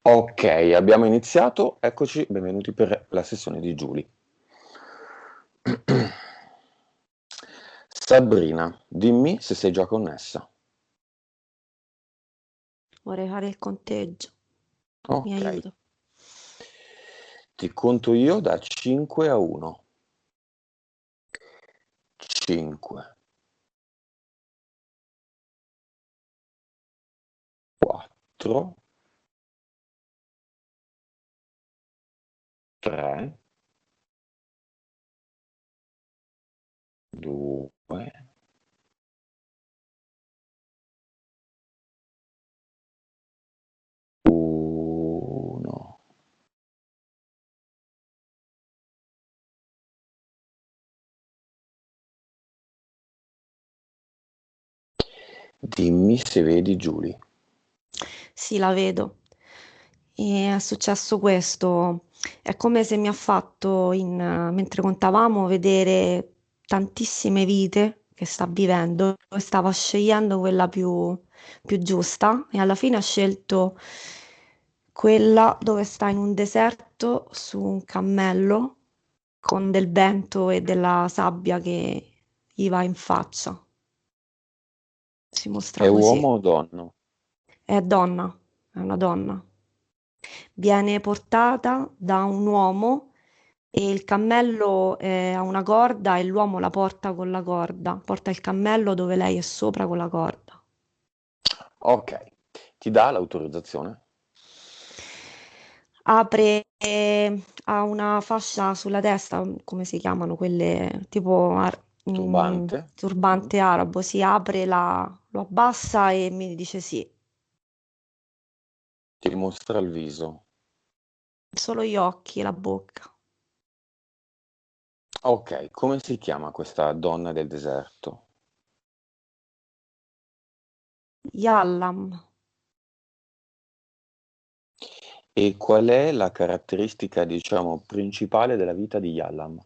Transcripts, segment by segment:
Ok, abbiamo iniziato, eccoci, benvenuti per la sessione di Giulia. Sabrina, dimmi se sei già connessa. Vorrei fare il conteggio. Mi Ok, aiuto. ti conto io da 5 a 1. 5, 4, 3, 2, 1. Dimmi se vedi Giulia. Sì, la vedo. E è successo questo. È come se mi ha fatto, mentre contavamo, vedere tantissime vite che sta vivendo e stava scegliendo quella più giusta e alla fine ha scelto quella dove sta in un deserto su un cammello con del vento e della sabbia che gli va in faccia. Si mostra È così. uomo o donna? È donna, è una donna. Viene portata da un uomo e il cammello ha una corda e l'uomo la porta con la corda, porta il cammello dove lei è sopra con la corda. Ok, ti dà l'autorizzazione? Apre, ha una fascia sulla testa, come si chiamano quelle tipo Turbante? Mhm. turbante arabo, si apre, lo abbassa e mi dice sì, Ti mostra il viso. solo gli occhi e la bocca. Ok, come si chiama questa donna del deserto? Yallam. E qual è la caratteristica, diciamo, principale della vita di Yallam?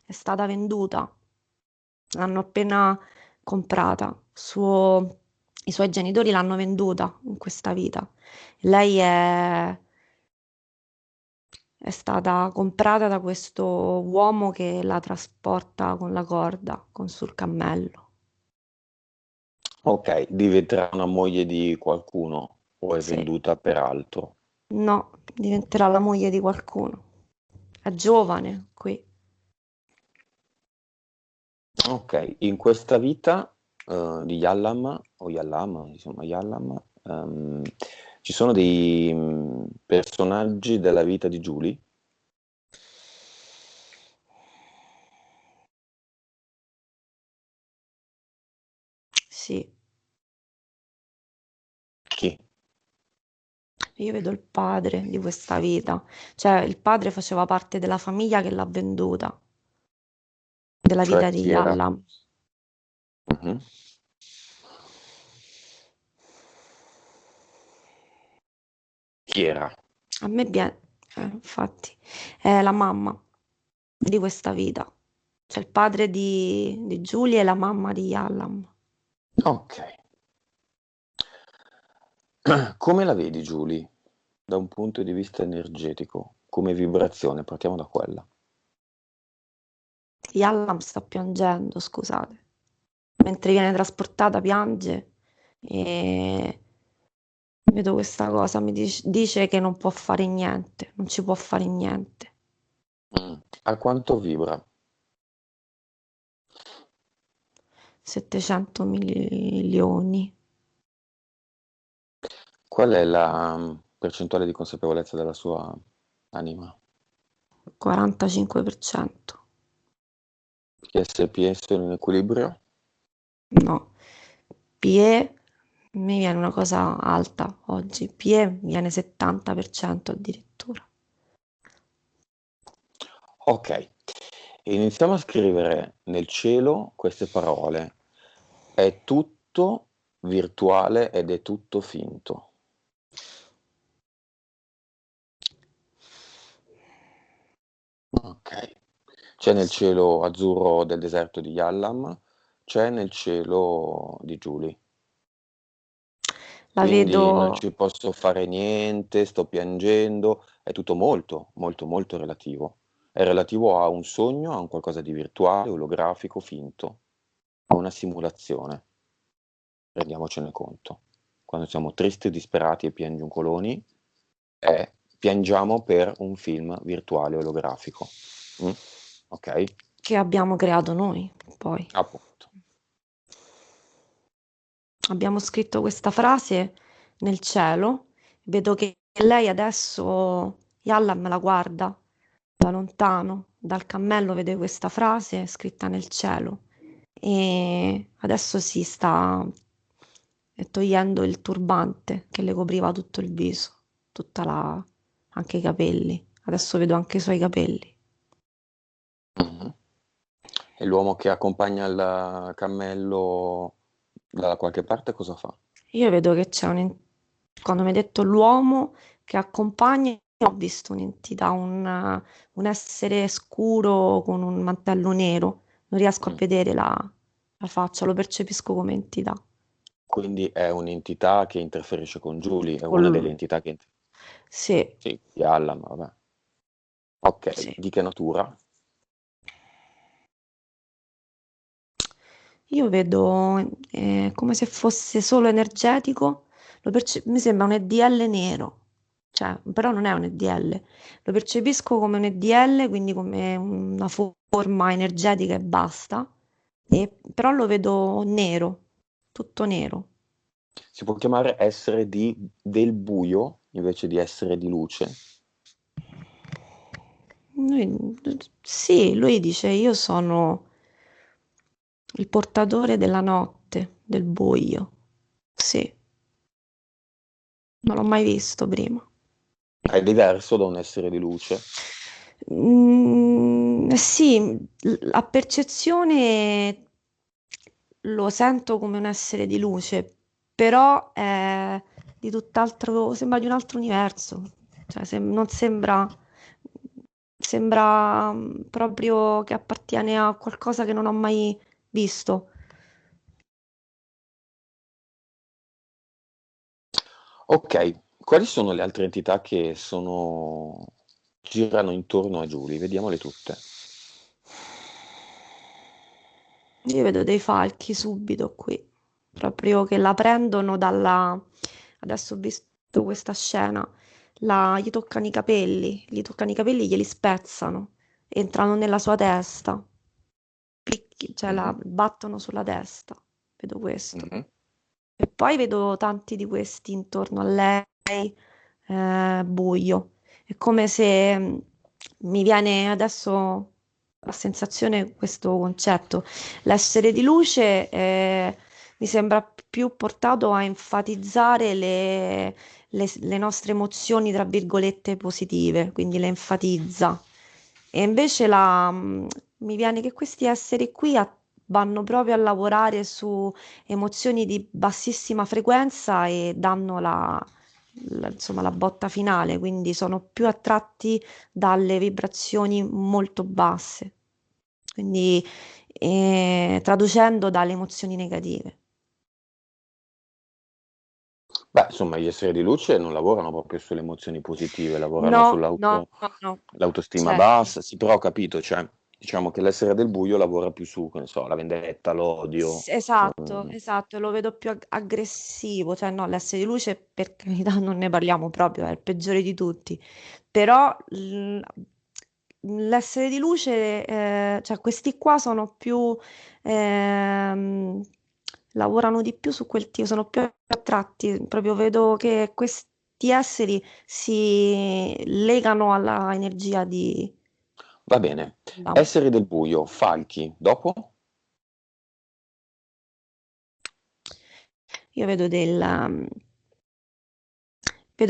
È stata venduta, l'hanno appena comprata. I suoi genitori l'hanno venduta in questa vita. Lei è stata comprata da questo uomo che la trasporta con la corda, con sul cammello. Ok, diventerà una moglie di qualcuno o è Sì, venduta per altro? no, diventerà la moglie di qualcuno. È giovane qui. Ok, in questa vita di Yallam, o Yallam, insomma Yallam, ci sono dei personaggi della vita di Julie? Sì, Chi? io vedo il padre di questa vita. Cioè, il padre faceva parte della famiglia che l'ha venduta, della Cioè vita di chi era? Yallam. Mhm. Chi era? A me viene, infatti, è la mamma di questa vita. C'è il padre di Giulia e la mamma di Yallam. Ok. Come la vedi Julie? Da un punto di vista energetico, come vibrazione, partiamo da quella. Yallam sta piangendo, scusate. Mentre viene trasportata piange e vedo questa cosa, dice che non può fare niente, non ci può fare niente. A quanto vibra? 700 milioni, Qual è la percentuale di consapevolezza della sua anima? 45%. PSPS sono in equilibrio? No, PE mi viene una cosa alta oggi, PE viene 70% addirittura. Ok, iniziamo a scrivere nel cielo queste parole. È tutto virtuale ed è tutto finto. Ok. C'è nel Sì. cielo azzurro del deserto di Yallam, c'è nel cielo di Giuli. La quindi non vedo, ci posso fare niente, sto piangendo, è tutto molto, molto, molto relativo. È relativo a un sogno, a un qualcosa di virtuale, olografico, finto, a una simulazione, rendiamocene conto. Quando siamo tristi, disperati e piangiuncoloni, piangiamo per un film virtuale olografico. Mm? Ok? che abbiamo creato noi, poi. Appunto. Abbiamo scritto questa frase nel cielo. Vedo che lei adesso, Yalla me la guarda da lontano, dal cammello vede questa frase scritta nel cielo e adesso si sta togliendo il turbante che le copriva tutto il viso, anche i capelli. Adesso vedo anche i suoi capelli. Mhm. E l'uomo che accompagna il cammello da qualche parte cosa fa? Io vedo che quando mi hai detto l'uomo che accompagna, ho visto un'entità, un essere scuro con un mantello nero. Non riesco a Mm. vedere la faccia, lo percepisco come entità. Quindi è un'entità che interferisce con Julie, è una delle Col- entità che... Sì, Sì, di Allam, vabbè. Ok, sì. di che natura? Io vedo come se fosse solo energetico, mi sembra un EDL nero, cioè, però non è un EDL, lo percepisco come un EDL, quindi come una forma energetica e basta, però lo vedo nero, tutto nero. Si può chiamare essere del buio invece di essere di luce? Sì, lui dice io sono il portatore della notte, del buio. Sì, non l'ho mai visto prima. È diverso da un essere di luce? Sì, a percezione lo sento come un essere di luce, però è di tutt'altro, sembra di un altro universo, cioè non sembra, sembra proprio che appartiene a qualcosa che non ho mai visto. Ok, quali sono le altre entità che girano intorno a Julie? Vediamole tutte. Io vedo dei falchi subito qui, proprio che la prendono dalla... Adesso ho visto questa scena, gli toccano i capelli, glieli spezzano, entrano nella sua testa, cioè la Mhm, battono sulla testa, vedo questo. mhm. E poi vedo tanti di questi intorno a lei, buio. È come se mi viene adesso la sensazione, questo concetto. L'essere di luce mi sembra più portato a enfatizzare le nostre emozioni, tra virgolette, positive, quindi le enfatizza. E invece mi viene che questi esseri qui vanno proprio a lavorare su emozioni di bassissima frequenza e danno insomma, la botta finale, quindi sono più attratti dalle vibrazioni molto basse, quindi traducendo dalle emozioni negative. Beh, insomma, gli esseri di luce non lavorano proprio sulle emozioni positive, lavorano No, no, no, no, sull'autostima certo. bassa. Sì, però ho capito, cioè, diciamo che l'essere del buio lavora più su, che ne so, la vendetta, l'odio. Esatto, esatto, lo vedo più aggressivo, cioè no, l'essere di luce per carità non ne parliamo proprio, è il peggiore di tutti, però l'essere di luce, cioè questi qua sono più, ehm, lavorano di più su quel tipo, sono più attratti, proprio vedo che questi esseri si legano alla energia Va bene. da- Esseri del buio, falchi. Dopo? io vedo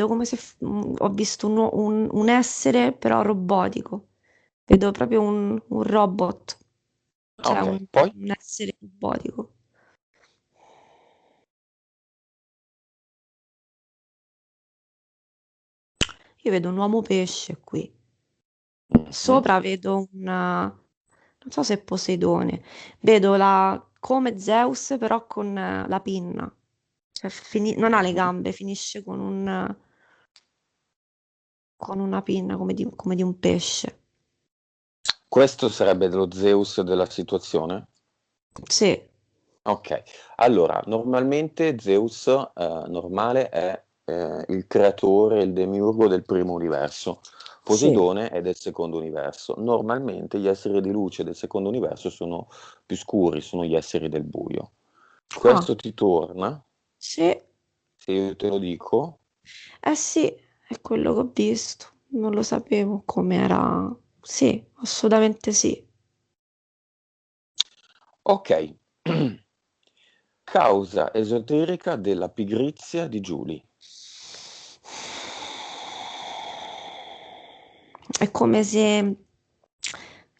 come se ho visto un essere però robotico. Vedo proprio un robot, cioè Ok, poi? un essere robotico. Io vedo un uomo pesce qui. Mhm. Sopra vedo non so se è Poseidone. Vedo come Zeus però con la pinna. Cioè, non ha le gambe, finisce con una pinna come di un pesce. Questo sarebbe lo Zeus della situazione? Sì. Ok, allora normalmente Zeus normale è il creatore, il demiurgo del primo universo, Sì. Poseidone è del secondo universo. Normalmente gli esseri di luce del secondo universo sono più scuri, sono gli esseri del buio. Ah, Questo ti torna? sì. Se io te lo dico? Eh sì, è quello che ho visto. Non lo sapevo com'era. Sì, assolutamente sì. Ok, causa esoterica della pigrizia di Giulia. È come se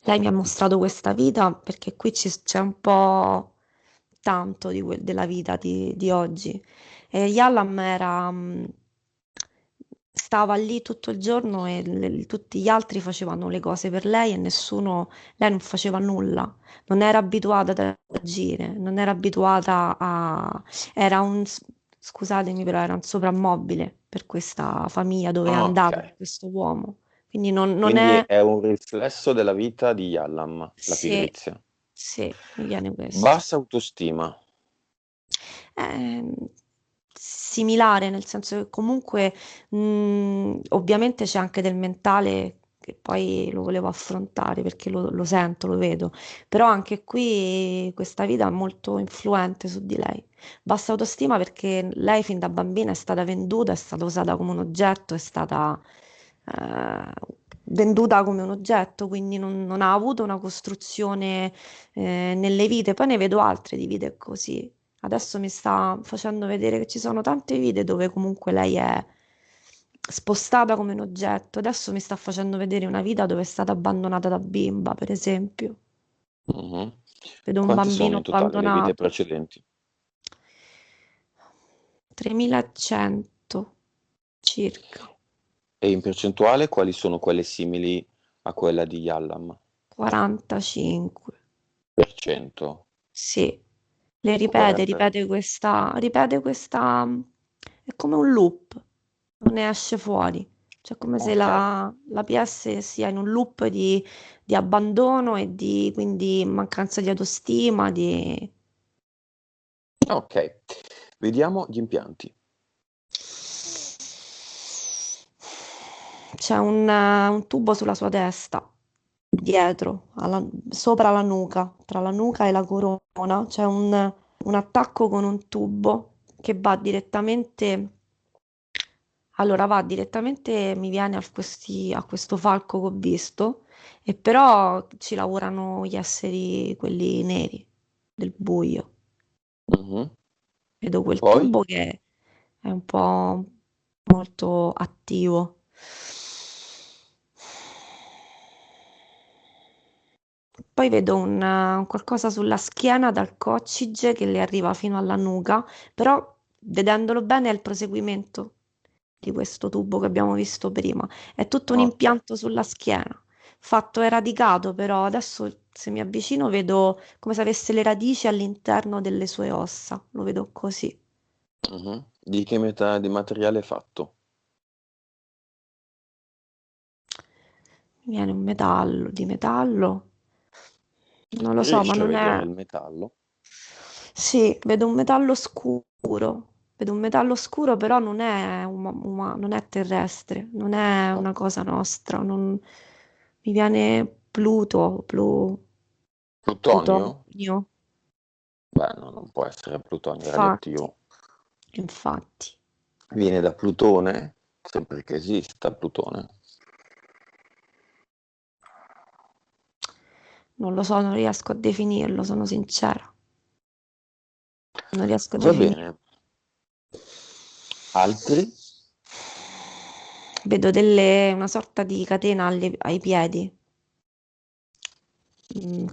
lei mi ha mostrato questa vita, perché qui c'è un po' tanto della vita di oggi. E Yallam stava lì tutto il giorno e tutti gli altri facevano le cose per lei e lei non faceva nulla. Non era abituata ad agire, non era abituata a... Era scusatemi, però era un soprammobile per questa famiglia dove è Ok, andato questo uomo. Quindi non quindi è... è un riflesso della vita di Yallam, la Sì, pigrizia. sì, mi viene questo. Bassa autostima. È similare, nel senso che comunque ovviamente c'è anche del mentale che poi lo volevo affrontare perché lo sento, lo vedo, però anche qui questa vita è molto influente su di lei. Bassa autostima perché lei fin da bambina è stata venduta, è stata usata come un oggetto, è stata eh, venduta come un oggetto, quindi non ha avuto una costruzione nelle vite. Poi ne vedo altre di vite così. Adesso mi sta facendo vedere che ci sono tante vite dove comunque lei è spostata come un oggetto. Adesso mi sta facendo vedere una vita dove è stata abbandonata da bimba, per esempio. Mhm. Vedo un Quante sono bambino in totale le vite abbandonato. precedenti? 3100 circa, E in percentuale quali sono quelle simili a quella di Yallam? 45. Per cento. Sì, le Dovrebbe. ripete questa, è come un loop, non ne esce fuori. Cioè, come se Ok, la PS sia in un loop di abbandono e di quindi mancanza di autostima, di... ok. Vediamo gli impianti. C'è un tubo sulla sua testa, dietro, sopra la nuca, tra la nuca e la corona, c'è un attacco con un tubo che va direttamente. Allora va direttamente, mi viene a questo falco che ho visto, e però ci lavorano gli esseri, quelli neri, del buio. Mhm. Vedo quel Poi? tubo che è un po' molto attivo. Poi vedo un qualcosa sulla schiena dal coccige che le arriva fino alla nuca, però vedendolo bene è il proseguimento di questo tubo che abbiamo visto prima. È tutto un Ok. impianto sulla schiena, fatto e radicato, però adesso se mi avvicino vedo come se avesse le radici all'interno delle sue ossa, lo vedo così. Mhm. Di che metà di materiale è fatto? Mi viene un metallo, di metallo, non lo so, ma Riesci a non vedere è... il metallo? Sì, vedo un metallo scuro. Vedo un metallo scuro, però non è, non è terrestre, non è No. una cosa nostra. Mi viene Plutonio? Plutonio. Beh, no, non può essere plutonio, è Infatti, radioattivo. infatti, Viene da Plutone, sempre che esista Plutone. non lo so, non riesco a definirlo, sono sincera. Non riesco a Va definirlo. bene. Altri? Vedo una sorta di catena ai piedi.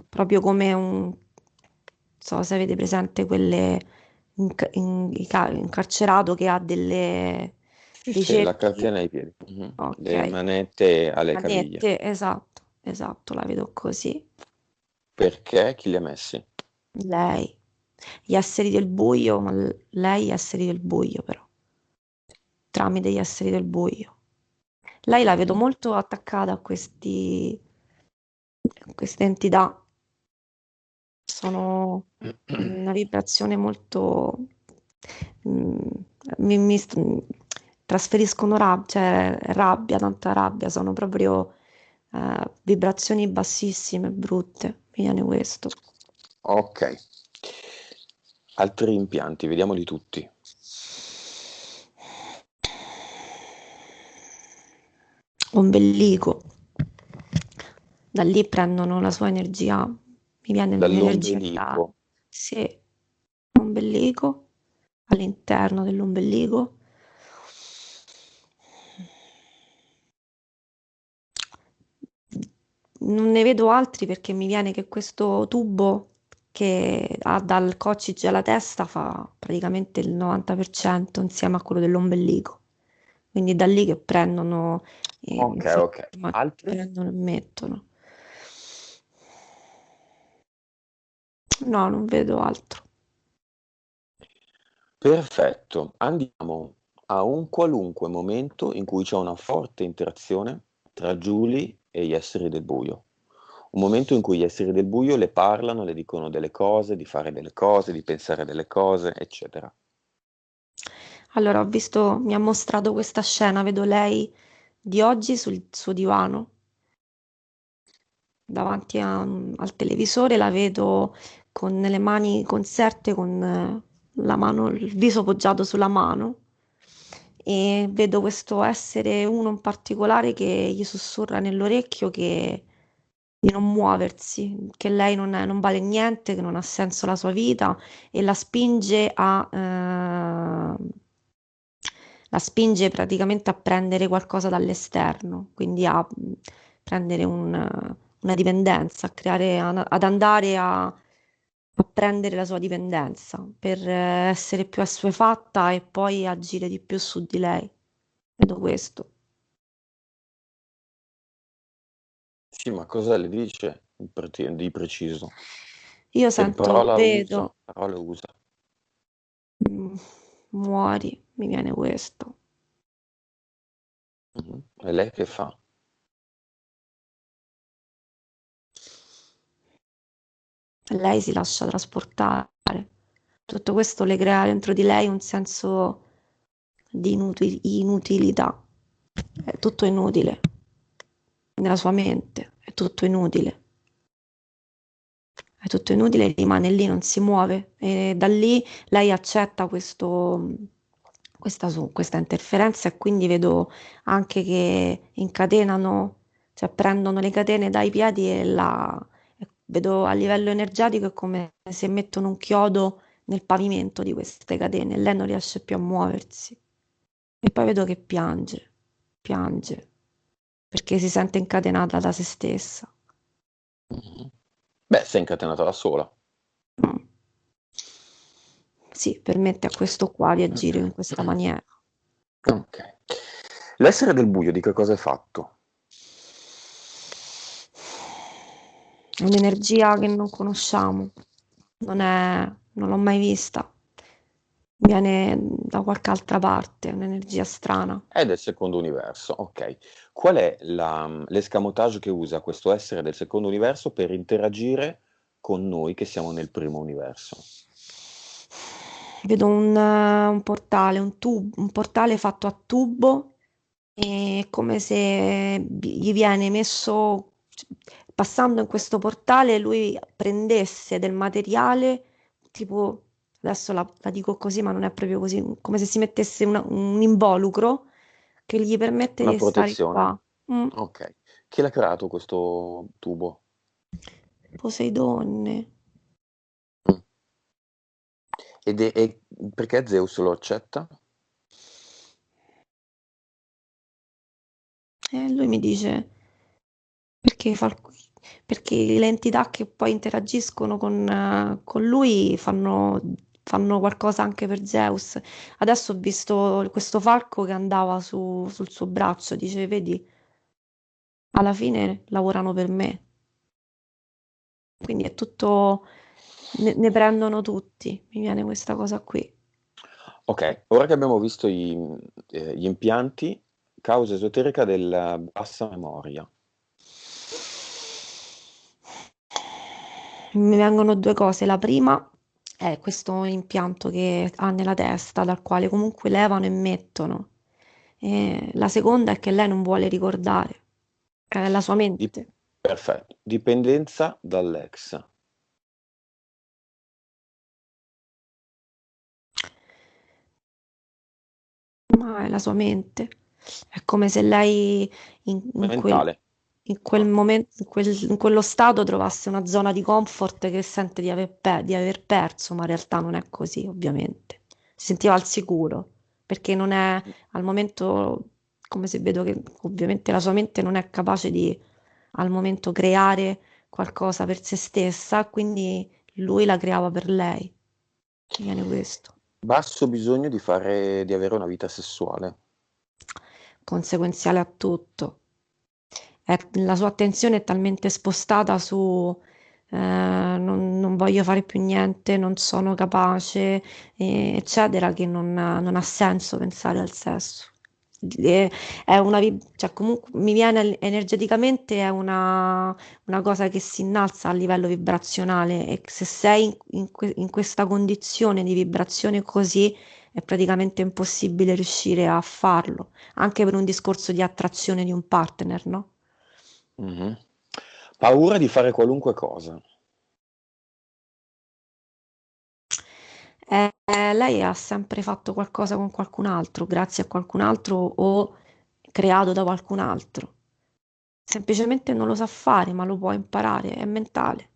Proprio come non so se avete presente quelle incarcerato che ha Sì, dei sì, la cerchi. catena ai piedi. Mhm. Le Ok, manette alle caviglie. manette, esatto, esatto, la vedo così. Perché? Chi li ha messi? Lei. Gli esseri del buio, ma lei esseri del buio però, tramite gli esseri del buio. Lei la vedo Mhm. molto attaccata a queste entità, sono una vibrazione molto... mm, mi trasferiscono rabbia, cioè rabbia, tanta rabbia, sono proprio vibrazioni bassissime, brutte, mi viene questo. Ok. Altri impianti, vediamoli tutti. Ombelico, da lì prendono la sua energia, mi viene un'energia vitale. Dall'ombelico. Sì, ombelico, all'interno dell'ombelico. Non ne vedo altri perché mi viene che questo tubo che ha dal coccige alla testa fa praticamente il 90% insieme a quello dell'ombelico. Quindi da lì che prendono, Ok, ok. Altri? prendono e mettono. No, non vedo altro. Perfetto. Andiamo a un qualunque momento in cui c'è una forte interazione tra Julie e gli esseri del buio. Un momento in cui gli esseri del buio le parlano, le dicono delle cose, di fare delle cose, di pensare delle cose, eccetera. Allora, ho visto, mi ha mostrato questa scena, vedo lei di oggi sul suo divano, davanti al televisore, la vedo con le mani conserte, con la mano, il viso poggiato sulla mano e vedo questo essere, uno in particolare che gli sussurra nell'orecchio che di non muoversi, che lei non vale niente, che non ha senso la sua vita e la spinge praticamente a prendere qualcosa dall'esterno, quindi a prendere una dipendenza, ad andare a prendere la sua dipendenza per essere più assuefatta e poi agire di più su di lei. Vedo questo. Sì, ma cosa le dice di preciso? Io Che sento, parola usa? vedo, Parole usa. mm, muori, mi viene questo. Mhm. E lei che fa? Lei si lascia trasportare. Tutto questo le crea dentro di lei un senso di inutilità. È tutto inutile. Nella sua mente è tutto inutile. È tutto inutile, rimane lì, non si muove. E da lì lei accetta questa interferenza e quindi vedo anche che incatenano, cioè prendono le catene dai piedi e vedo a livello energetico è come se mettono un chiodo nel pavimento di queste catene e lei non riesce più a muoversi. E poi vedo che piange, piange, perché si sente incatenata da se stessa. Mhm. Beh, sei incatenata da sola. Mm. Sì, permette a questo qua di agire in questa maniera. Ok. L'essere del buio di che cosa è fatto? È un'energia che non conosciamo, non l'ho mai vista. Viene da qualche altra parte, è un'energia strana. È del secondo universo, ok. Qual è l'escamotage che usa questo essere del secondo universo per interagire con noi che siamo nel primo universo? Vedo un portale, un portale fatto a tubo, e è come se gli viene messo, passando in questo portale, lui prendesse del materiale, tipo, adesso la dico così, ma non è proprio così, come se si mettesse un involucro che gli permette Una di stare protezione? qua. Mm. Ok. Chi l'ha creato questo tubo? Poseidone. Mm. E perché Zeus lo accetta? E lui mi dice perché, perché le entità che poi interagiscono con lui fanno qualcosa anche per Zeus. Adesso ho visto questo falco che andava sul suo braccio, dice, vedi, alla fine lavorano per me. Quindi è tutto. ne prendono tutti, mi viene questa cosa qui. Ok, ora che abbiamo visto gli impianti, causa esoterica della bassa memoria. Mi vengono due cose. La prima è questo impianto che ha nella testa, dal quale comunque levano e mettono. E la seconda è che lei non vuole ricordare, è la sua Di- mente, Perfetto, dipendenza dall'ex. ma è la sua mente. È come se lei Mentale. in quel momento, in quello stato trovasse una zona di comfort che sente di aver perso, ma in realtà non è così, ovviamente. Si sentiva al sicuro, perché non è al momento, come se vedo che ovviamente la sua mente non è capace di al momento creare qualcosa per se stessa, quindi lui la creava per lei. Mi viene questo. Basso bisogno di avere una vita sessuale. Conseguenziale a tutto. La sua attenzione è talmente spostata su non voglio fare più niente, non sono capace, eccetera, che non ha senso pensare al sesso. E- È cioè comunque mi viene energeticamente è una cosa che si innalza a livello vibrazionale e se sei in questa condizione di vibrazione così è praticamente impossibile riuscire a farlo, anche per un discorso di attrazione di un partner, no? Mhm. Paura di fare qualunque cosa. Lei ha sempre fatto qualcosa con qualcun altro, grazie a qualcun altro o creato da qualcun altro. Semplicemente non lo sa fare, ma lo può imparare, è mentale.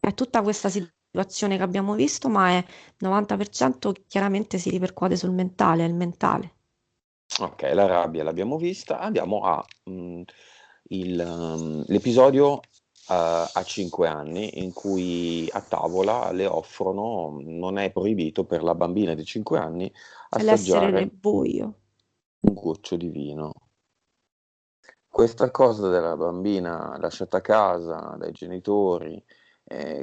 È tutta questa situazione che abbiamo visto, ma è 90% chiaramente si ripercuote sul mentale, è il mentale. Ok, la rabbia l'abbiamo vista. Andiamo l'episodio a 5 anni in cui a tavola le offrono, non è proibito per la bambina di 5 anni L'essere nel assaggiare buio. un goccio di vino. Questa cosa della bambina lasciata a casa dai genitori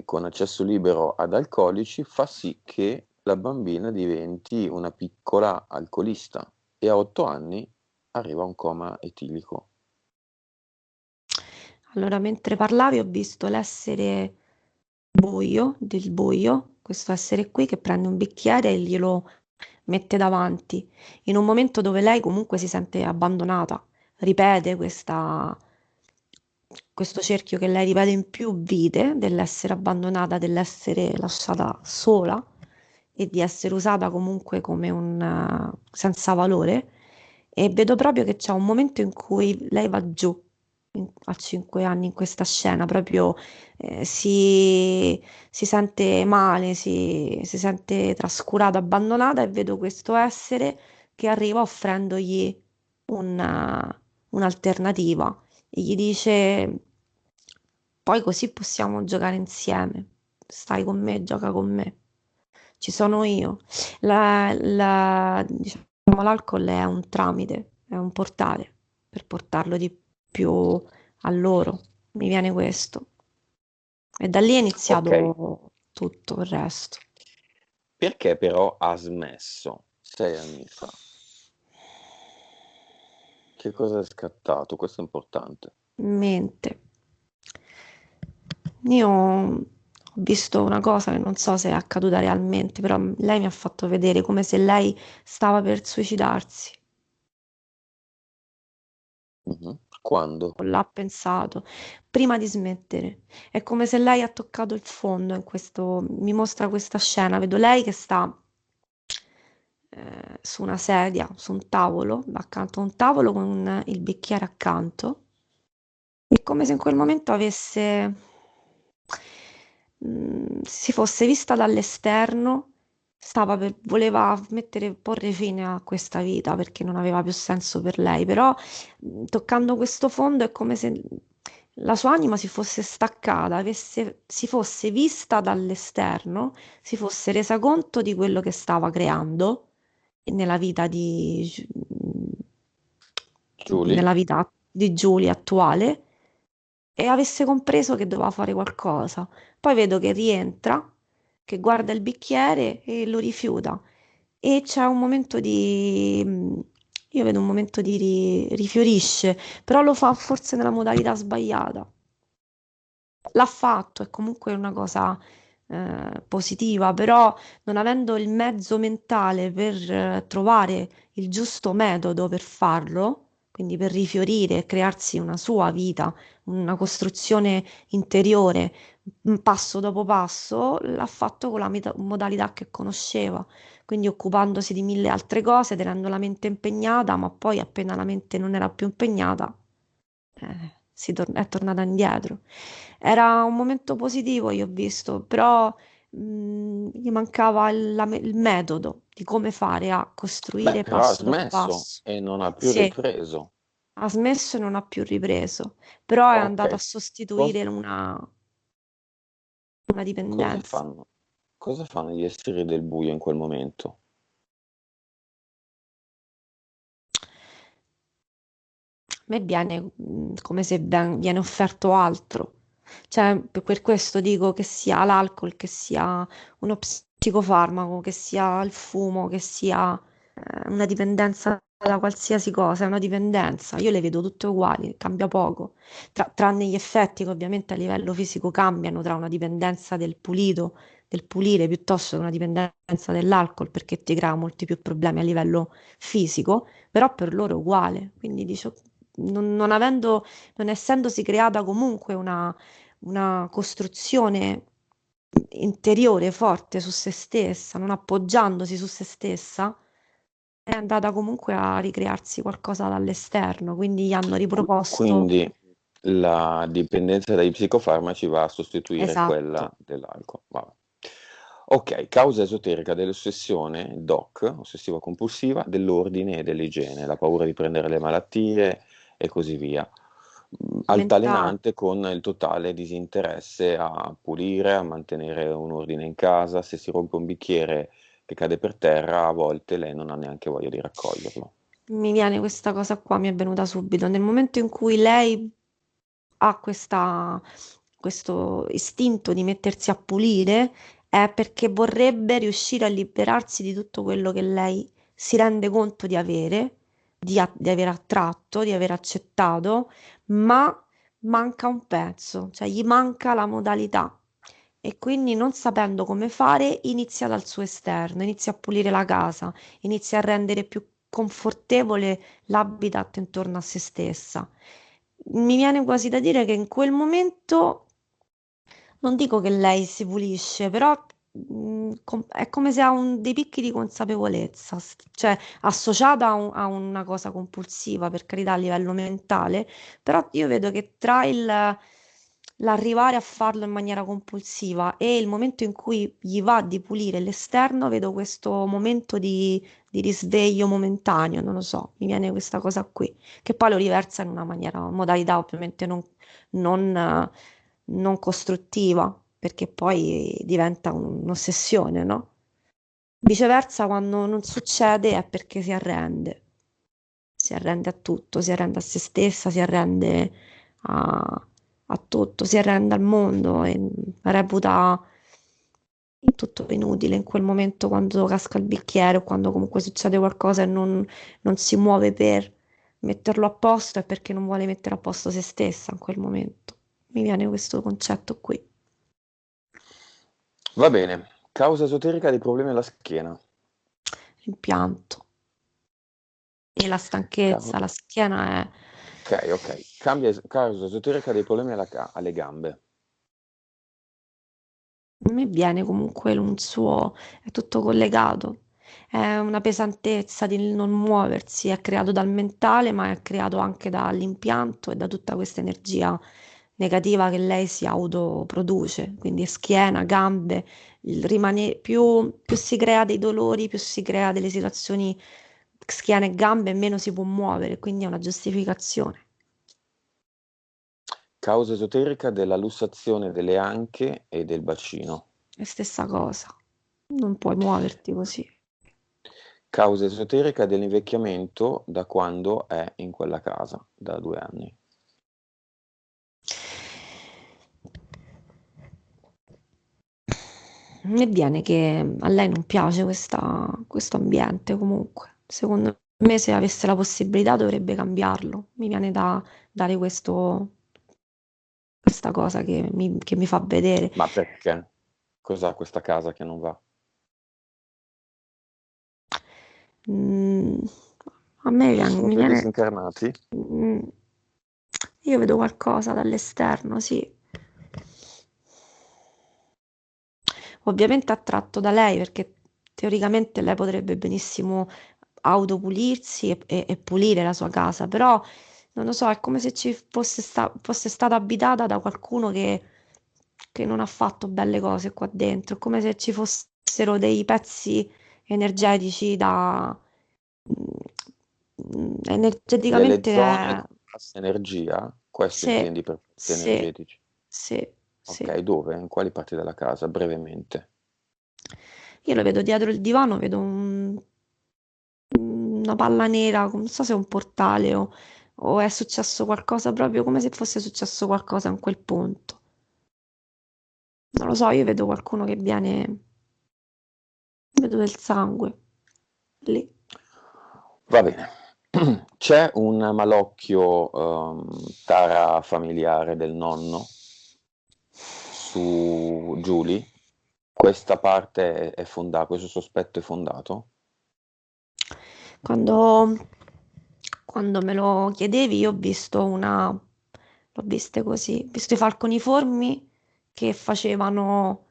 con accesso libero ad alcolici fa sì che la bambina diventi una piccola alcolista e a 8 anni arriva a un coma etilico. Allora, mentre parlavi ho visto l'essere buio, del buio, questo essere qui che prende un bicchiere e glielo mette davanti, in un momento dove lei comunque si sente abbandonata, ripete questo cerchio che lei ripete in più vite dell'essere abbandonata, dell'essere lasciata sola e di essere usata comunque come un senza valore. E vedo proprio che c'è un momento in cui lei va giù a 5 anni in questa scena, proprio si sente male, si sente trascurata, abbandonata e vedo questo essere che arriva offrendogli un'alternativa e gli dice poi così possiamo giocare insieme, stai con me, gioca con me, ci sono io. Diciamo, l'alcol è un tramite, è un portale per portarlo di più a loro, mi viene questo. E da lì è Ok, iniziato tutto il resto. perché però ha smesso 6 anni fa? Che cosa è scattato? Questo è importante. Mente. Io ho visto una cosa che non so se è accaduta realmente, però lei mi ha fatto vedere come se lei stava per suicidarsi. Mhm. Quando? L'ha pensato prima di smettere. È come se lei ha toccato il fondo in questo, mi mostra questa scena. Vedo lei che sta su una sedia, su un tavolo, accanto a un tavolo con il bicchiere accanto. È come se in quel momento avesse, si fosse vista dall'esterno, voleva porre fine a questa vita perché non aveva più senso per lei, però toccando questo fondo è come se la sua anima si fosse staccata, si fosse vista dall'esterno, si fosse resa conto di quello che stava creando nella vita Julie? nella vita di Giulia attuale e avesse compreso che doveva fare qualcosa. Poi vedo che rientra che guarda il bicchiere e lo rifiuta. E c'è un momento io vedo un momento di rifiorisce, però lo fa forse nella modalità sbagliata. L'ha fatto, è comunque una cosa positiva, però non avendo il mezzo mentale per trovare il giusto metodo per farlo, quindi per rifiorire e crearsi una sua vita, una costruzione interiore, passo dopo passo, l'ha fatto con la modalità che conosceva, quindi occupandosi di mille altre cose, tenendo la mente impegnata, ma poi appena la mente non era più impegnata è tornata indietro. Era un momento positivo, io ho visto, però gli mancava il metodo di come fare a Beh, costruire però ha passo dopo smesso passo. e non ha più Sì, ripreso. ha smesso e non ha più ripreso, però è Ok, andato a cos- sostituire una cosa dipendenza. fanno? Cosa fanno gli esseri del buio in quel momento? A me viene come se viene offerto altro. Cioè, per questo dico che sia l'alcol, che sia uno psicofarmaco, che sia il fumo, che sia una dipendenza da qualsiasi cosa, è una dipendenza. Io le vedo tutte uguali, cambia poco. Tranne gli effetti che ovviamente a livello fisico cambiano tra una dipendenza del pulito, del pulire, piuttosto che una dipendenza dell'alcol, perché ti crea molti più problemi a livello fisico, però per loro è uguale. Quindi dice, non avendo, non essendosi creata comunque una costruzione interiore forte su se stessa, non appoggiandosi su se stessa, è andata comunque a ricrearsi qualcosa dall'esterno, quindi gli hanno riproposto. Quindi la dipendenza dai psicofarmaci va a sostituire quella Esatto. dell'alcol. Vabbè. Ok, causa esoterica dell'ossessione, DOC, ossessiva compulsiva, dell'ordine e dell'igiene, la paura di prendere le malattie e così via. Mentale. Altalenante con il totale disinteresse a pulire, a mantenere un ordine in casa. Se si rompe un bicchiere che cade per terra, a volte lei non ha neanche voglia di raccoglierlo. Mi viene questa cosa qua, mi è venuta subito. Nel momento in cui lei ha questo istinto di mettersi a pulire, è perché vorrebbe riuscire a liberarsi di tutto quello che lei si rende conto di avere, di aver attratto, di aver accettato, ma manca un pezzo, cioè gli manca la modalità. E quindi non sapendo come fare, inizia dal suo esterno, inizia a pulire la casa, inizia a rendere più confortevole l'habitat intorno a se stessa. Mi viene quasi da dire che in quel momento non dico che lei si pulisce, però è come se ha dei picchi di consapevolezza, cioè associata a una cosa compulsiva, per carità, a livello mentale, però io vedo che tra l'arrivare a farlo in maniera compulsiva e il momento in cui gli va di pulire l'esterno, vedo questo momento di risveglio momentaneo, non lo so, mi viene questa cosa qui, che poi lo riversa in una maniera, modalità ovviamente non costruttiva, perché poi diventa un'ossessione, no? Viceversa, quando non succede è perché si arrende a tutto, si arrende a se stessa, si arrende a tutto, si arrende al mondo e reputa tutto inutile in quel momento quando casca il bicchiere o quando comunque succede qualcosa e non si muove per metterlo a posto è perché non vuole mettere a posto se stessa in quel momento. Mi viene questo concetto qui. Va bene, causa esoterica dei problemi alla schiena. Rimpianto e la Cau- stanchezza, la schiena è. ok, ok. Causa esoterica dei problemi alle gambe. A me viene comunque un suo, è tutto collegato. È una pesantezza di non muoversi, è creato dal mentale, ma è creato anche dall'impianto e da tutta questa energia negativa che lei si autoproduce. Quindi schiena, gambe, più si crea dei dolori, più si crea delle situazioni schiena e gambe, meno si può muovere, quindi è una giustificazione. Causa esoterica della lussazione delle anche e del bacino. È stessa cosa. Non puoi muoverti così. Causa esoterica dell'invecchiamento da quando è in quella casa, da 2 anni. Mi viene che a lei non piace questo ambiente comunque. Secondo me se avesse la possibilità dovrebbe cambiarlo. Mi viene da dare questa cosa che mi fa vedere. Ma perché? Cos'ha questa casa che non va? Mm, a me Ci sono mi dei viene... disincarnati? mm, io vedo qualcosa dall'esterno, sì. Ovviamente attratto da lei perché teoricamente lei potrebbe benissimo autopulirsi e pulire la sua casa, però non lo so, è come se ci fosse stata abitata da qualcuno che non ha fatto belle cose qua dentro, è come se ci fossero dei pezzi energetici Delle energeticamente zone con bassa energia? Questo sì, intendi per punti sì, energetici? sì, Ok, sì. dove? In quali parti della casa? Brevemente. Io lo vedo dietro il divano, vedo una palla nera, non so se è un portale o è successo qualcosa proprio come se fosse successo qualcosa in quel punto. Non lo so, io vedo qualcuno che viene, vedo del sangue lì. Va bene. C'è un malocchio, tara familiare del nonno su Giulie? Questa parte è fonda questo sospetto è fondato? Quando, quando me lo chiedevi, io l'ho viste così, ho visto i falconiformi che facevano,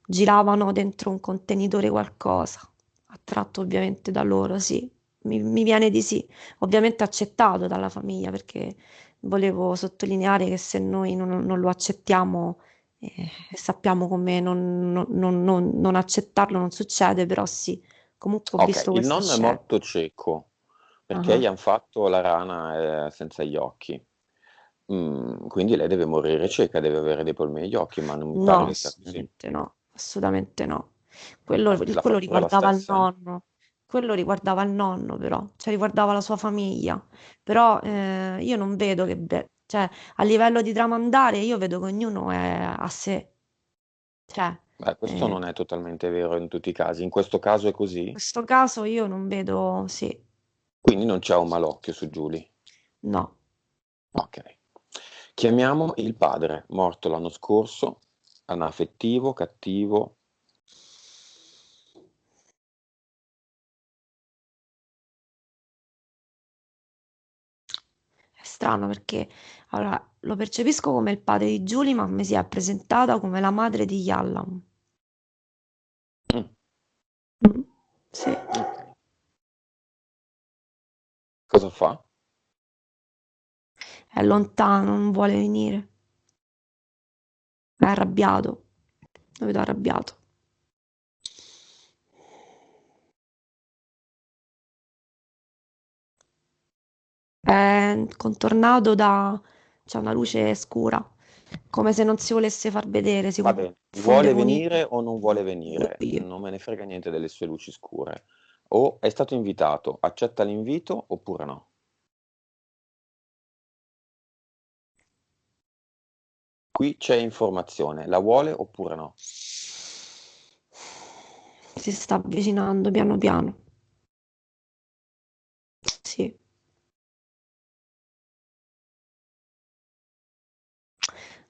giravano dentro un contenitore qualcosa, attratto ovviamente da loro, sì, mi viene di sì, ovviamente accettato dalla famiglia perché volevo sottolineare che se noi non lo accettiamo e sappiamo come non accettarlo non succede, però sì. Comunque ho Ok, visto il questa nonno è scena. morto cieco perché Ah, gli han fatto la rana senza gli occhi. Quindi lei deve morire cieca, deve avere dei problemi agli occhi, ma non mi pare no, che sia così. assolutamente no, assolutamente no. Quello, La quello fattura è la riguardava il stessa? nonno, quello riguardava il nonno però, cioè riguardava la sua famiglia. Però io non vedo cioè a livello di tramandare io vedo che ognuno è a sé. Cioè, Beh, questo in non è totalmente vero in tutti i casi. In questo caso è così? questo caso io non vedo, sì, Quindi non c'è un malocchio su Giulie. no. Ok. Chiamiamo il padre, morto l'anno scorso, anaffettivo, cattivo. È strano perché allora, lo percepisco come il padre di Julie, ma mi si è presentata come la madre di Yallam. Mm, Mm, sì, ok. Cosa fa? è lontano, non vuole venire. È arrabbiato. Lo vedo arrabbiato. È contornato da... C'è una luce scura, come se non si volesse far vedere, si Va bene. confonde Vuole con il venire o non vuole venire? buio. Non me ne frega niente delle sue luci scure. O è stato invitato, accetta l'invito oppure no? Qui c'è informazione, la vuole oppure no? Si sta avvicinando piano piano. Sì.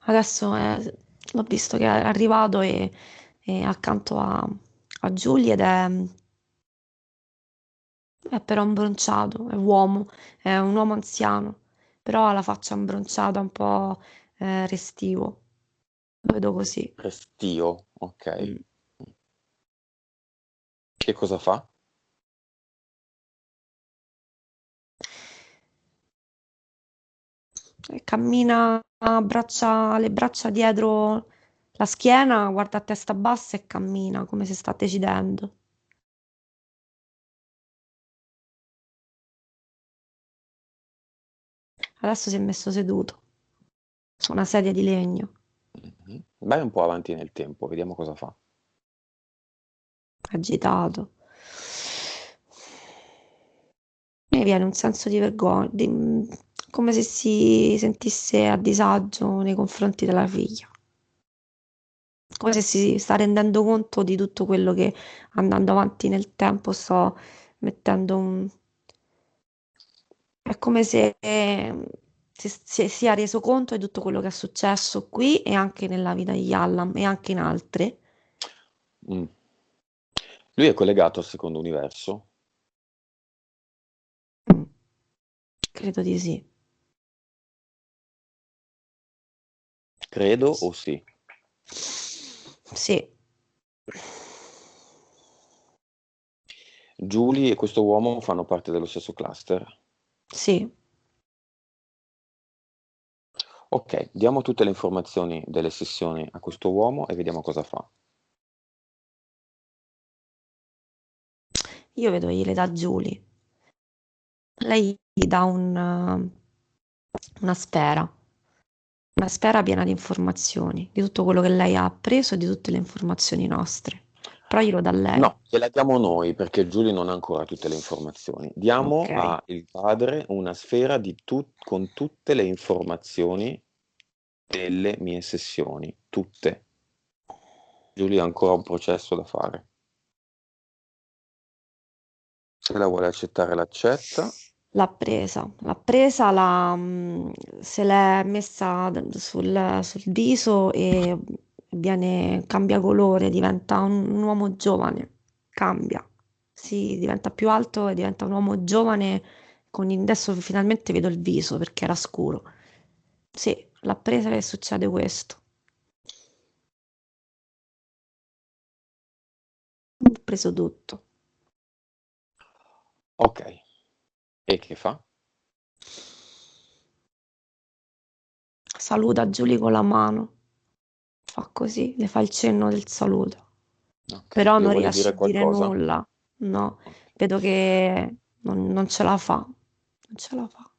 Adesso l'ho visto che è arrivato e accanto a Giulia ed è però imbronciato, è un uomo anziano, però ha la faccia imbronciata, un po' restivo. Lo vedo così. Restio, ok. Mm. Che cosa fa? E cammina le braccia dietro la schiena, guarda a testa bassa e cammina come se sta decidendo. Adesso si è messo seduto su una sedia di legno, Mhm. Vai un po' avanti nel tempo, vediamo cosa fa. agitato. Mi viene un senso di vergogna, come se si sentisse a disagio nei confronti della figlia. come se si sta rendendo conto di tutto quello che andando avanti nel tempo sto mettendo un... È come se si sia reso conto di tutto quello che è successo qui e anche nella vita di Allam e anche in altre. Mm. Lui è collegato al secondo universo? Mm, credo di sì. Credo o sì? Sì, Julie e questo uomo fanno parte dello stesso cluster? sì. Ok, diamo tutte le informazioni delle sessioni a questo uomo e vediamo cosa fa. Io vedo gliele da Julie. Lei gli dà una sfera piena di informazioni, di tutto quello che lei ha appreso e di tutte le informazioni nostre. Però glielo dà lei. No, gliela diamo noi perché Julie non ha ancora tutte le informazioni. Ok. Diamo al padre una sfera con tutte le informazioni delle mie sessioni, tutte. Julie ha ancora un processo da fare. Se la vuole accettare, l'accetta. Se l'è messa sul viso e cambia colore, diventa un uomo giovane, cambia, si diventa più alto e diventa un uomo giovane, adesso finalmente vedo il viso perché era scuro. Sì, l'ha presa e succede questo. Ho preso tutto. Ok, e che fa? Saluta Giulia con la mano, fa così, le fa il cenno del saluto. Ok, Però le non vuole riesce dire a dire qualcosa? nulla. No, Ok. vedo che non ce la fa. Non ce la fa.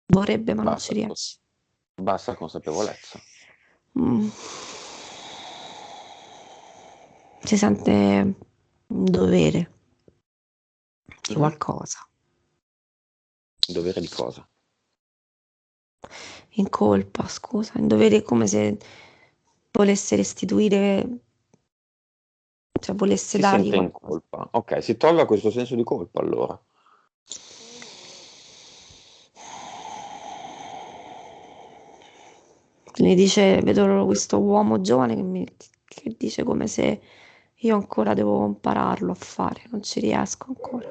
Vorrebbe, ma non ci Basta, riesce. basta consapevolezza. Mm. Si sente un dovere di Mhm. qualcosa, Dovere di cosa? in colpa, scusa, in dovere come se volesse restituire, cioè volesse Si dargli sente in qualcosa. colpa. Ok, si tolga questo senso di colpa allora. Mi dice, vedo questo uomo giovane che dice come se io ancora devo impararlo a fare, non ci riesco ancora.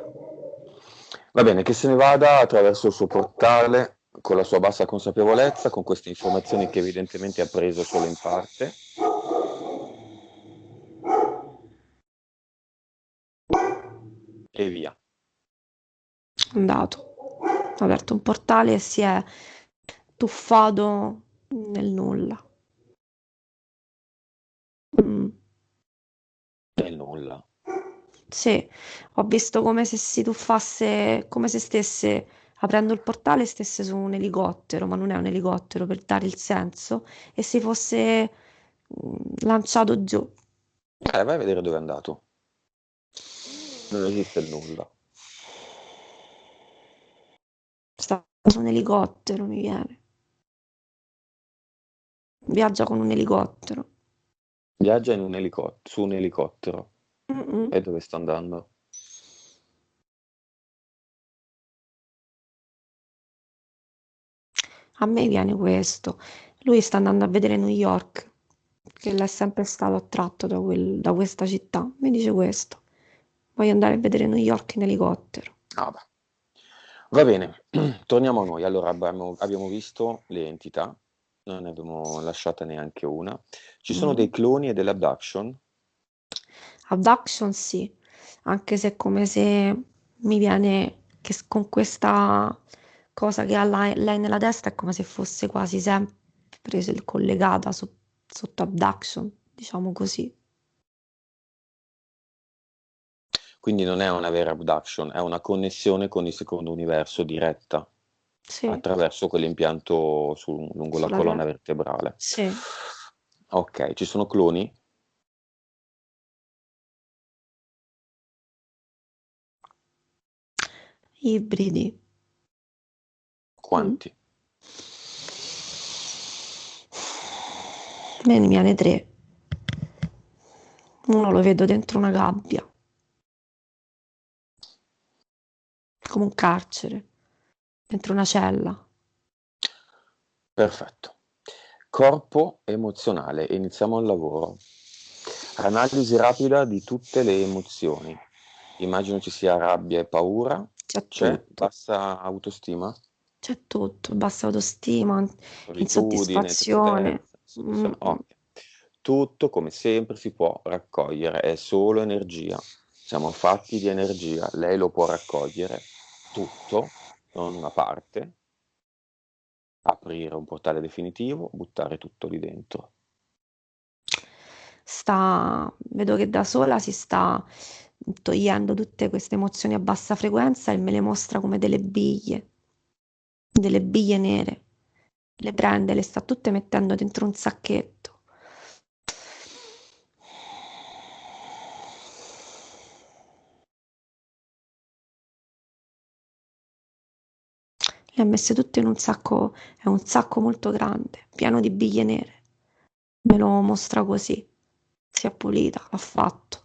Va bene, che se ne vada attraverso il suo portale, con la sua bassa consapevolezza, con queste informazioni che evidentemente ha preso solo in parte, e via. È andato, ha aperto un portale e si è tuffato nel nulla. Mm. Nel nulla. Sì, ho visto come se si tuffasse, come se stesse aprendo il portale, stesse su un elicottero, ma non è un elicottero per dare il senso, e si fosse lanciato giù. Vai a vedere dove è andato. Non esiste il nulla. Sta su un elicottero, mi viene. Viaggia con un elicottero. Viaggia su un elicottero. Mm-mm. E dove sta andando? A me viene questo. Lui sta andando a vedere New York, che l'è sempre stato attratto da questa città. Mi dice questo. Voglio andare a vedere New York in elicottero. Ah, beh. Va bene, torniamo a noi. Allora, abbiamo visto le entità, non ne abbiamo lasciata neanche una. Ci sono dei Mm. cloni e delle abduction. Abduction sì, anche se è come se mi viene che con questa cosa che ha lei nella testa è come se fosse quasi sempre collegata sotto abduction, diciamo così. Quindi non è una vera abduction, è una connessione con il secondo universo diretta Sì, attraverso quell'impianto lungo la sulla colonna terra. vertebrale. Sì, Ok, ci sono cloni? ibridi. Mm. Quanti? Me ne viene tre. No, lo vedo dentro una gabbia, come un carcere, dentro una cella. Perfetto. Corpo emozionale, iniziamo il lavoro. Analisi rapida di tutte le emozioni. Immagino ci sia rabbia e paura. C'è C'è tutto, bassa autostima, c'è tutto, bassa autostima, solitudine, insoddisfazione. tristezza, Mm, mm. okay. Tutto come sempre si può raccogliere, è solo energia. Siamo fatti di energia, lei lo può raccogliere tutto, non una parte, aprire un portale definitivo, buttare tutto lì dentro. Vedo che da sola si sta togliendo tutte queste emozioni a bassa frequenza e me le mostra come delle biglie nere. Le prende, le sta tutte mettendo dentro un sacchetto. Le ha messe tutte in un sacco, è un sacco molto grande, pieno di biglie nere. Me lo mostra così. Si è pulita, l'ha fatto.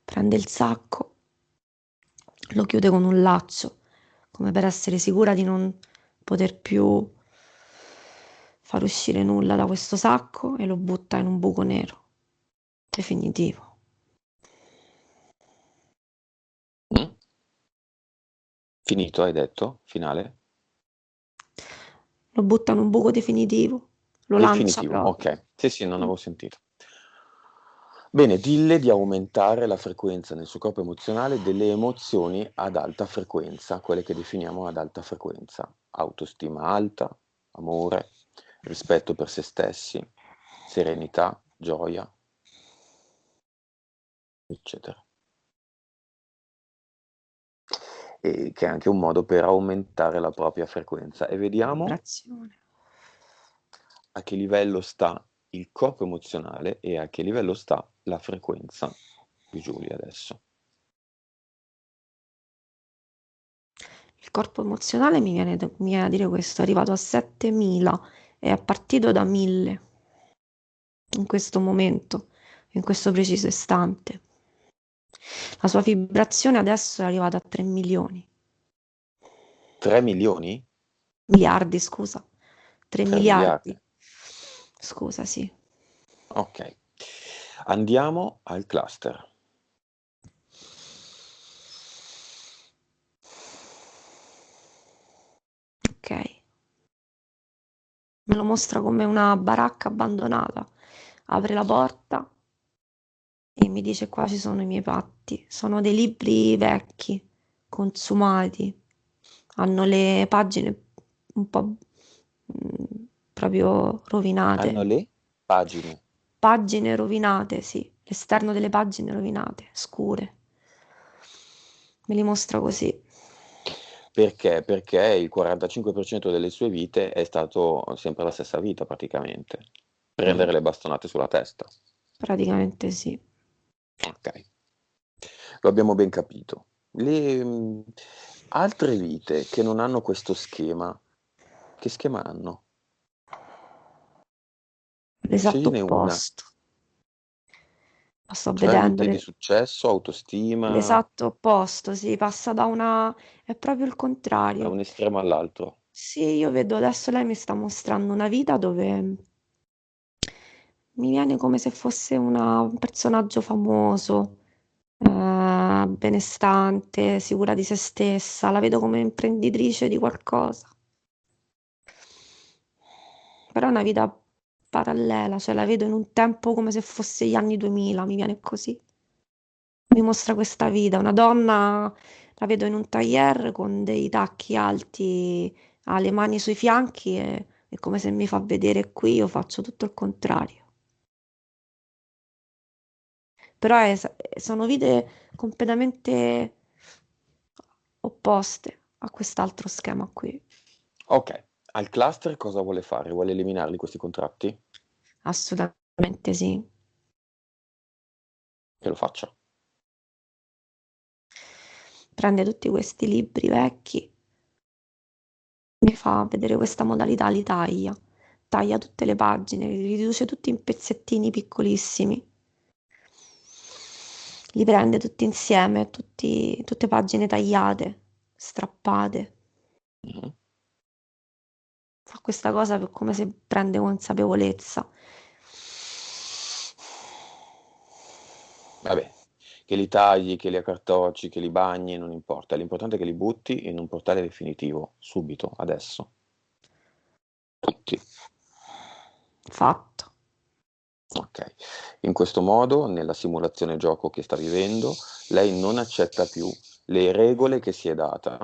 Prende il sacco, lo chiude con un laccio, come per essere sicura di non poter più far uscire nulla da questo sacco e lo butta in un buco nero. Definitivo. Mh? Finito hai detto? Finale? Lo butta in un buco definitivo. Lo lancia Definitivo, proprio. okay. Sì, sì, non Mm. avevo sentito. Bene, dille di aumentare la frequenza nel suo corpo emozionale delle emozioni ad alta frequenza, quelle che definiamo ad alta frequenza. Autostima alta, amore, rispetto per se stessi, serenità, gioia, eccetera. E che è anche un modo per aumentare la propria frequenza. E vediamo Vibrazione. a che livello sta il corpo emozionale e a che livello sta la frequenza di Giulia adesso. Il corpo emozionale mi viene a dire questo, è arrivato a 7000 e è partito da 1000 in questo momento, in questo preciso istante. La sua vibrazione adesso è arrivata a 3 milioni, 3 milioni? miliardi, scusa, 3 3 miliardi. miliardi. Scusa, sì. Ok. Andiamo al cluster. Ok. Me lo mostra come una baracca abbandonata. Apre la porta e mi dice qua ci sono i miei patti. Sono dei libri vecchi, consumati. Hanno le pagine un po' proprio Hanno rovinate. le pagine. Pagine rovinate, sì. L'esterno delle pagine rovinate, scure. Me li mostra così. Perché? Perché il 45% delle sue vite è stato sempre la stessa vita praticamente. Mm, Prendere le bastonate sulla testa. praticamente sì. Ok. Lo abbiamo ben capito. Altre vite che non hanno questo schema, che schema hanno? L'esatto Scegliene una. opposto. Lo sto Cioè vedendo. vite di successo, autostima, L'esatto opposto, sì, passa da una... è proprio il da contrario. un estremo all'altro. Sì, io vedo adesso lei mi sta mostrando una vita dove mi viene come se fosse un personaggio famoso, benestante, sicura di se stessa, la vedo come imprenditrice di qualcosa. Però è una vita parallela, cioè la vedo in un tempo come se fosse gli anni 2000, mi viene così. Mi mostra questa vita, una donna, la vedo in un tailleur con dei tacchi alti, ha le mani sui fianchi e è come se mi fa vedere qui, io faccio tutto il contrario. Però sono vite completamente opposte a quest'altro schema qui. Ok, al cluster cosa vuole fare? Vuole eliminarli questi contratti? Assolutamente Veramente sì. Che lo faccia. Prende tutti questi libri vecchi, mi fa vedere questa modalità, li taglia tutte le pagine, li riduce tutti in pezzettini piccolissimi, li prende tutti insieme, tutte pagine tagliate, strappate. Mhm. Fa questa cosa come se prende consapevolezza. Vabbè, che li tagli, che li accartocci, che li bagni, non importa. L'importante è che li butti in un portale definitivo, subito, adesso. Tutti. Fatto. Ok. In questo modo, nella simulazione gioco che sta vivendo, lei non accetta più le regole che si è data.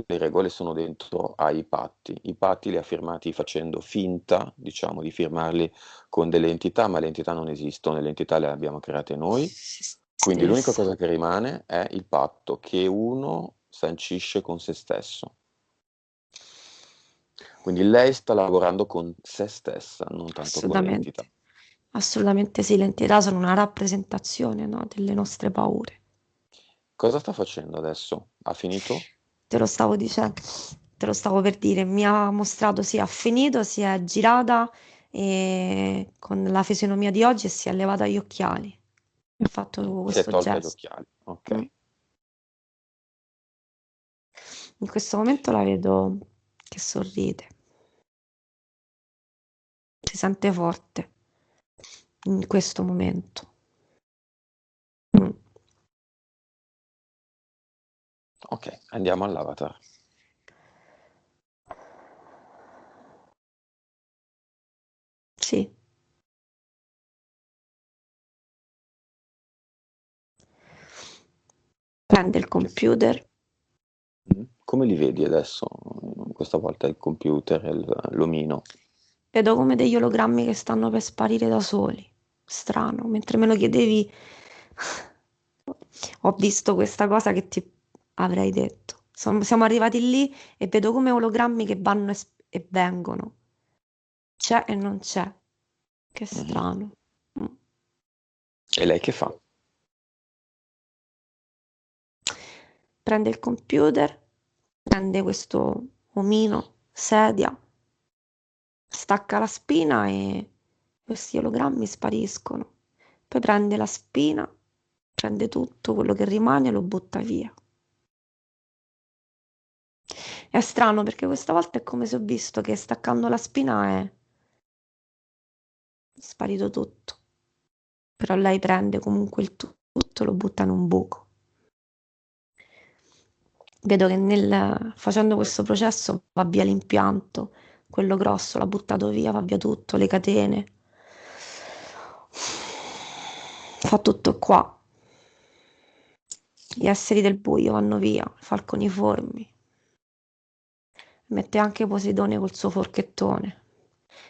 Le regole sono dentro ai patti. I patti li ha firmati facendo finta, diciamo, di firmarli con delle entità, ma le entità non esistono, le entità le abbiamo create noi. Quindi l'unica Stessa. cosa che rimane è il patto che uno sancisce con se stesso. Quindi lei sta lavorando con se stessa, non tanto con le entità. Assolutamente. Assolutamente sì, le entità sono una rappresentazione, no, delle nostre paure. Cosa sta facendo adesso? Ha finito? Te lo stavo dicendo, te lo stavo per dire, mi ha mostrato, sì, ha finito, si è girata con la fisionomia di oggi e si è levata gli occhiali. Mi ha fatto Si è questo tolta gli gesto. occhiali. Mm. Ok. In questo momento la vedo che sorride, si sente forte in questo momento. Mm. Ok, andiamo all'avatar. Sì, prende il Che fa? computer. Come li vedi adesso? Questa volta il computer e l'omino. Vedo come degli ologrammi che stanno per sparire da soli. Strano, mentre me lo chiedevi, ho visto questa cosa che ti avrei detto. Siamo arrivati lì e vedo come ologrammi che vanno e vengono. C'è e non c'è. Che Mhm. strano. Mm. E lei che fa? Prende il computer, prende questo omino, sedia, stacca la spina e questi ologrammi spariscono. Poi prende la spina, prende tutto quello che rimane e lo butta via. È strano perché questa volta è come se ho visto che staccando la spina è sparito tutto. Però lei prende comunque il tutto e lo butta in un buco. Vedo che facendo questo processo va via l'impianto, quello grosso l'ha buttato via, va via tutto, le catene. Fa tutto qua. Gli esseri del buio vanno via, i falconiformi. Mette anche Poseidone col suo forchettone.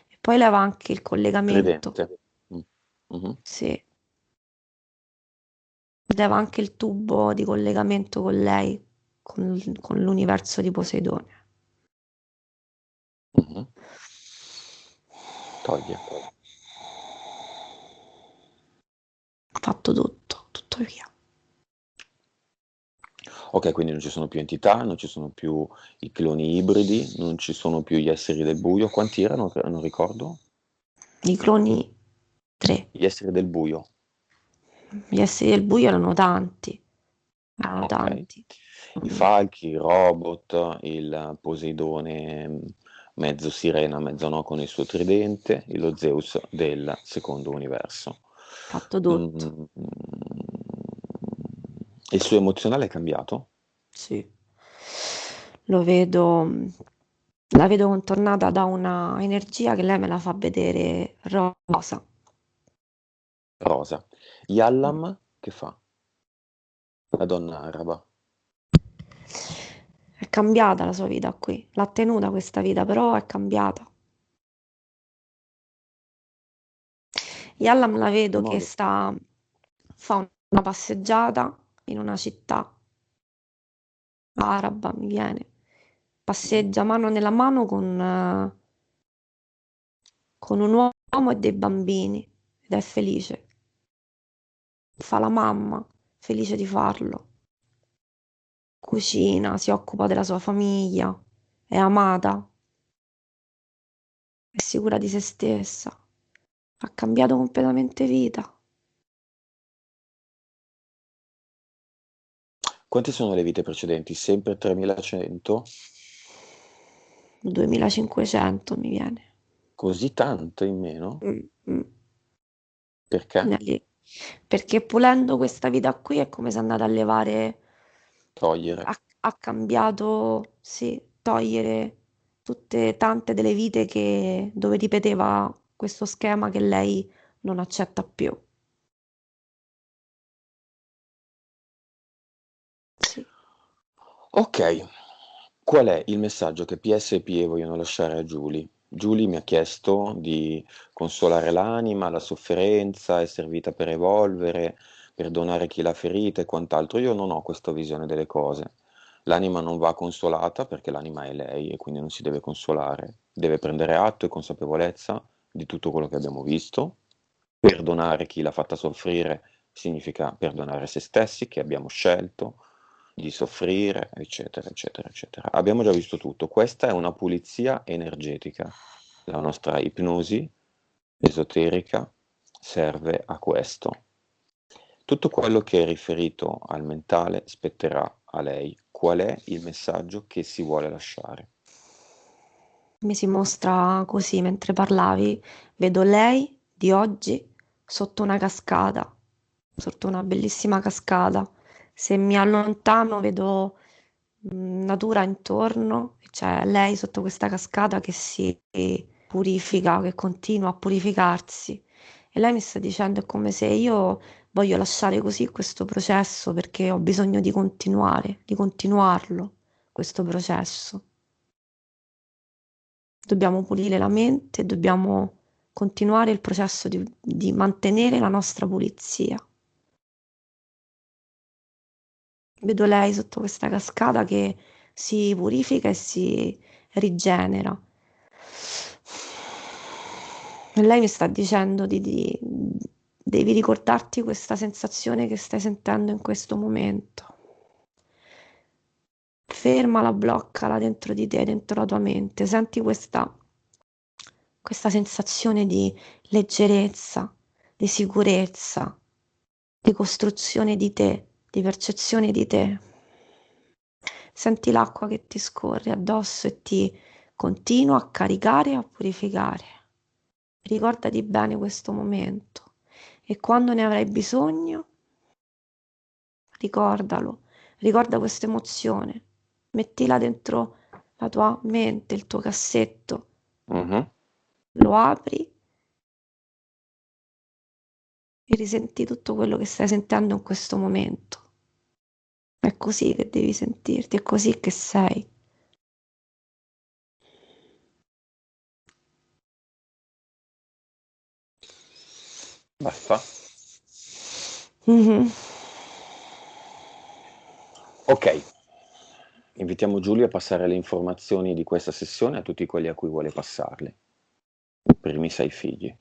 E poi leva anche il collegamento. Tridente. Mm. Mhm. Sì, leva anche il tubo di collegamento con lei, con l'universo di Poseidone. Mhm. Toglie. Fatto tutto, tutto via. Ok, quindi non ci sono più entità, non ci sono più i cloni ibridi, non ci sono più gli esseri del buio. Quanti erano? Non ricordo. I cloni 3. Gli esseri del buio. Gli esseri del buio erano tanti. Erano Ok. tanti. I Mm. falchi, i robot, il Poseidone mezzo sirena, mezzo no con il suo tridente, e lo Zeus del secondo universo. Fatto tutto. Mm, il suo emozionale è cambiato? Sì. Lo vedo, la vedo contornata da una energia che lei me la fa vedere rosa. Rosa. Yallam che fa? La donna araba. È cambiata la sua vita qui. L'ha tenuta questa vita, però è cambiata. Yallam la Che vedo che modo? fa una passeggiata in una città araba, mi viene. Mhm. Passeggia mano nella mano con un uomo e dei bambini. ed è felice. Fa la mamma, felice di farlo. Cucina, si occupa della sua famiglia, è amata, è sicura di se stessa. Ha cambiato completamente vita. Quante sono le vite precedenti? Sempre 3100? 2500 mi viene. Così tanto in meno? Mm, mm. Perché? Da lì. Perché pulendo questa vita qui è come se è andata a levare, Togliere. ha cambiato, sì, togliere tutte tante delle vite dove ripeteva questo schema che lei non accetta più. Sì. Ok, qual è il messaggio che PS e PE vogliono lasciare a Giulia? Giulia mi ha chiesto di consolare l'anima, la sofferenza, è servita per evolvere, perdonare chi l'ha ferita e quant'altro. Io non ho questa visione delle cose. L'anima non va consolata perché l'anima è lei e quindi non si deve consolare. Deve prendere atto e consapevolezza di tutto quello che abbiamo visto. Perdonare chi l'ha fatta soffrire significa perdonare se stessi, che abbiamo scelto di soffrire, eccetera, eccetera, eccetera. Abbiamo già visto tutto. Questa è una pulizia energetica. La nostra ipnosi esoterica serve a questo. Tutto quello che è riferito al mentale spetterà a lei. Qual è il messaggio che si vuole lasciare? Mi si mostra così mentre parlavi, vedo lei di oggi sotto una cascata, sotto una bellissima cascata. Se mi allontano vedo natura intorno, e c'è lei sotto questa cascata che si purifica, che continua a purificarsi. E lei mi sta dicendo è come se io voglio lasciare così questo processo perché ho bisogno di continuare, di continuarlo, questo processo. Dobbiamo pulire la mente, dobbiamo continuare il processo di mantenere la nostra pulizia. Vedo lei sotto questa cascata che si purifica e si rigenera. E lei mi sta dicendo devi ricordarti questa sensazione che stai sentendo in questo momento. Fermala, bloccala dentro di te, dentro la tua mente. Senti questa sensazione di leggerezza, di sicurezza, di costruzione di te, di percezione di te. Senti l'acqua che ti scorre addosso e ti continua a caricare e a purificare. Ricordati bene questo momento e quando ne avrai bisogno, ricordalo, ricorda questa emozione, mettila dentro la tua mente, il tuo cassetto, Mhm. lo apri e risenti tutto quello che stai sentendo in questo momento. È così che devi sentirti, è così che sei. Basta. Mhm. Ok, invitiamo Giulia a passare le informazioni di questa sessione a tutti quelli a cui vuole passarle. I primi 6 figli.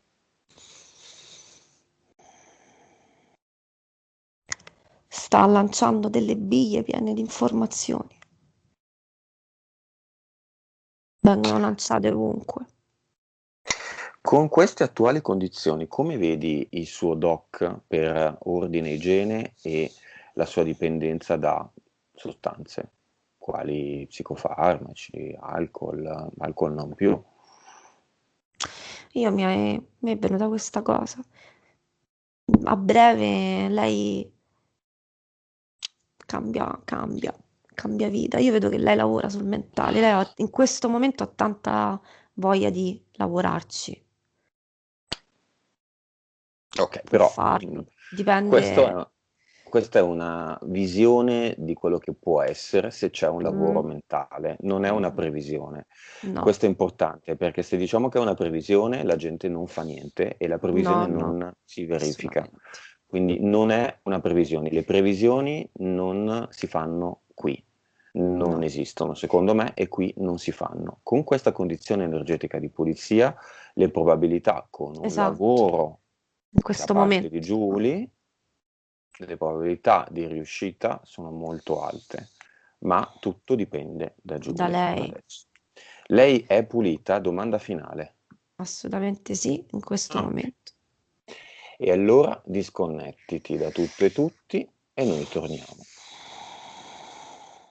Sta lanciando delle biglie piene di informazioni. Vengono lanciate ovunque. Con queste attuali condizioni, come vedi il suo doc per ordine e igiene e la sua dipendenza da sostanze, quali psicofarmaci, alcol, alcol non più? Mi è venuta questa cosa. A breve lei cambia vita. Io vedo che lei lavora sul mentale. In questo momento ha tanta voglia di lavorarci. Ok, Può però farlo. questo Dipende. è- questa è una visione di quello che può essere se c'è un lavoro Mm, mentale, non è una mm, previsione. no, Questo è importante perché se diciamo che è una previsione, la gente non fa niente e la previsione no, no, non si verifica. assolutamente. Quindi non è una previsione, le previsioni non si fanno qui, non No, esistono secondo me e qui non si fanno. Con questa condizione energetica di pulizia, le probabilità con un esatto. lavoro in Da questo parte di momento. Giulia le probabilità di riuscita sono molto alte, ma tutto dipende da Da Giulia lei, adesso. Lei è pulita? Domanda finale. assolutamente sì, in questo Ok. momento. E allora disconnettiti da tutto e tutti e noi torniamo.